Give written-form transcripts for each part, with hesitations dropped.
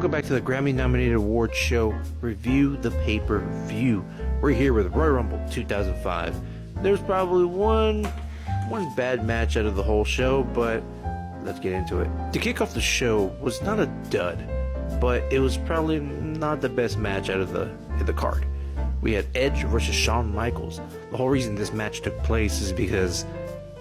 Welcome back to the Grammy-nominated award show, Review the Pay-Per-View. We're here with Royal Rumble 2005. There's probably one bad match out of the whole show, but let's get into it. To kick off the show was not a dud, but it was probably not the best match out of the card. We had Edge versus Shawn Michaels. The whole reason this match took place is because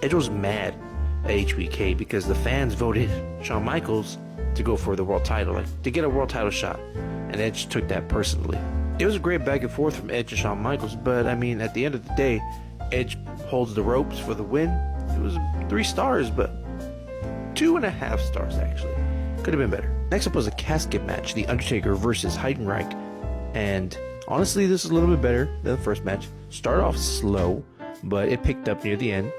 Edge was mad at HBK because the fans voted Shawn Michaels to go for the world title, like to get a world title shot, and Edge took that personally. It was a great back and forth from Edge and Shawn Michaels, but I mean, at the end of the day, Edge holds the ropes for the win. It was 3 stars, but 2.5 stars actually. Could have been better. Next up was a casket match, The Undertaker versus Heidenreich, and honestly, this is a little bit better than the first match. Started off slow, but it picked up near the end,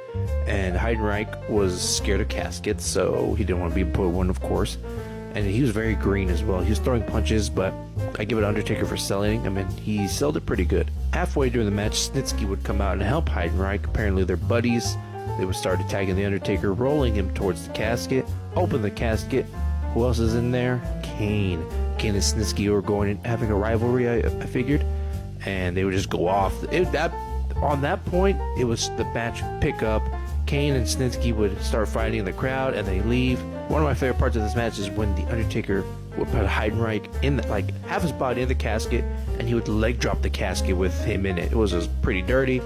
and Heidenreich was scared of caskets, so he didn't want to be put one, of course. And he was very green as well. He was throwing punches, but I give it Undertaker for selling. I mean, he sold it pretty good. Halfway during the match, Snitsky would come out and help Heidenreich. Apparently they're buddies. They would start attacking the Undertaker, rolling him towards the casket. Open the casket. Who else is in there? Kane. Kane and Snitsky were going and having a rivalry, I figured. And they would just go off. On that point, it was the match pick up. Kane and Snitsky would start fighting in the crowd, and they leave. One of my favorite parts of this match is when the Undertaker would put Heidenreich in half his body in the casket, and he would leg drop the casket with him in it. It was pretty dirty,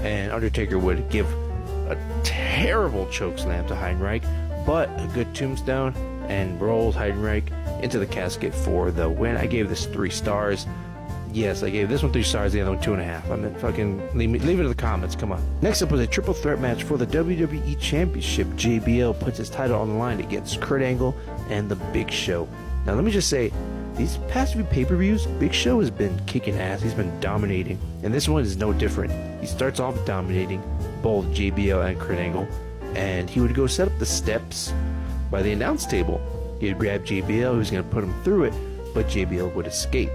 and Undertaker would give a terrible choke slam to Heidenreich, but a good tombstone, and rolls Heidenreich into the casket for the win. I gave this 3 stars. Yes, I gave this one 3 stars, the other one 2.5. I mean, fucking leave it in the comments. Come on. Next up was a triple threat match for the WWE Championship. JBL puts his title on the line against Kurt Angle and The Big Show. Now, let me just say, these past few pay-per-views, Big Show has been kicking ass. He's been dominating, and this one is no different. He starts off dominating both JBL and Kurt Angle, and he would go set up the steps by the announce table. He'd grab JBL, who's going to put him through it, but JBL would escape.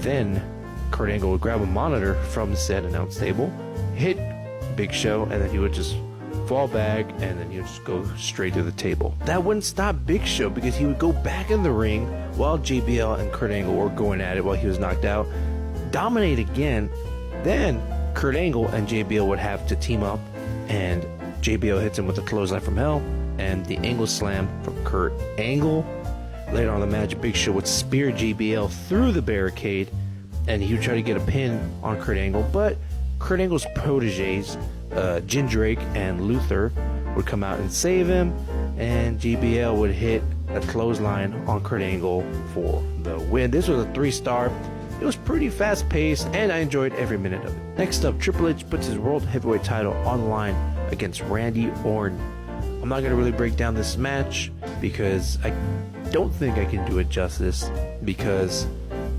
Then Kurt Angle would grab a monitor from the said announce table, hit Big Show, and then he would just fall back, and then he would just go straight to the table. That wouldn't stop Big Show because he would go back in the ring while JBL and Kurt Angle were going at it while he was knocked out, dominate again. Then Kurt Angle and JBL would have to team up, and JBL hits him with a clothesline from hell and the Angle Slam from Kurt Angle. Later on in the match, Big Show would spear JBL through the barricade, and he would try to get a pin on Kurt Angle, but Kurt Angle's proteges, Jim Drake and Luther, would come out and save him, and JBL would hit a clothesline on Kurt Angle for the win. This was a 3-star. It was pretty fast-paced, and I enjoyed every minute of it. Next up, Triple H puts his World Heavyweight title on the line against Randy Orton. I'm not going to really break down this match because I don't think I can do it justice, because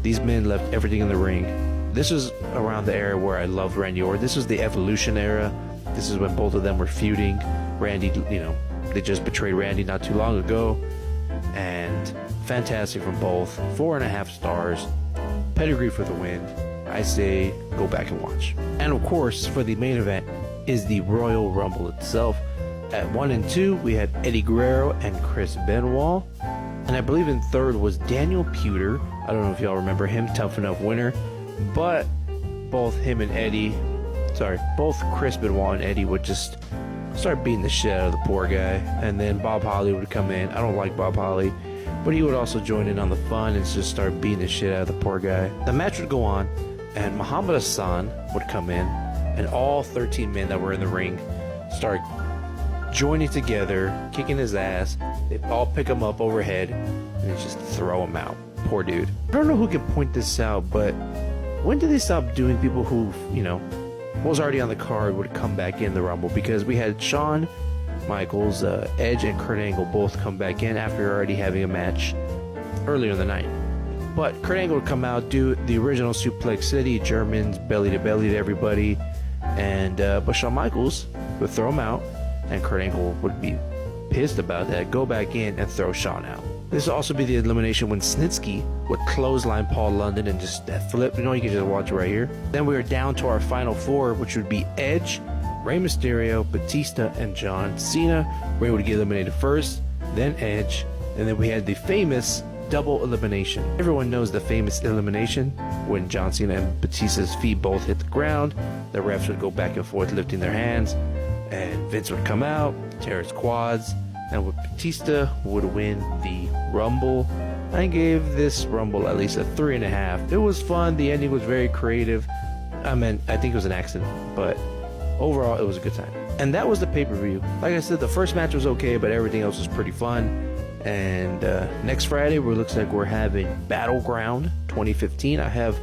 these men left everything in the ring. This was around the era where I loved Randy Orton. This was the Evolution era. This is when both of them were feuding. Randy, they just betrayed Randy not too long ago, and fantastic from both. 4.5 stars. Pedigree for the win. I say go back and watch. And of course, for the main event is the Royal Rumble itself. At 1 and 2, we had Eddie Guerrero and Chris Benoit. And I believe in third was Daniel Puder. I don't know if y'all remember him, Tough Enough winner. But both Chris Benoit and Eddie would just start beating the shit out of the poor guy. And then Bob Holly would come in. I don't like Bob Holly, but he would also join in on the fun and just start beating the shit out of the poor guy. The match would go on, and Muhammad Hassan would come in, and all 13 men that were in the ring start joining together, kicking his ass. They all pick him up overhead, and they just throw him out. Poor dude. I don't know who can point this out, but when did they stop doing people who, was already on the card would come back in the Rumble? Because we had Shawn Michaels, Edge, and Kurt Angle both come back in after already having a match earlier in the night. But Kurt Angle would come out, do the original Suplex City, Germans, belly to everybody, and but Shawn Michaels would throw him out, and Kurt Angle would be pissed about that, go back in and throw Shawn out. This will also be the elimination when Snitsky would clothesline Paul London and just that flip. You can just watch it right here. Then we are down to our final 4, which would be Edge, Rey Mysterio, Batista, and John Cena. Rey would get eliminated first, then Edge, and then we had the famous double elimination. Everyone knows the famous elimination when John Cena and Batista's feet both hit the ground. The refs would go back and forth lifting their hands, and Vince would come out, tear his quads, and Batista would win the Rumble. I gave this Rumble at least a 3.5. It was fun. The ending was very creative. I think it was an accident, but overall, it was a good time. And that was the pay-per-view. Like I said, the first match was okay, but everything else was pretty fun. And next Friday, it looks like we're having Battleground 2015. I have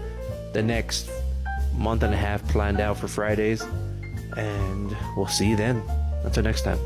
the next month and a half planned out for Fridays. And we'll see you then. Until next time.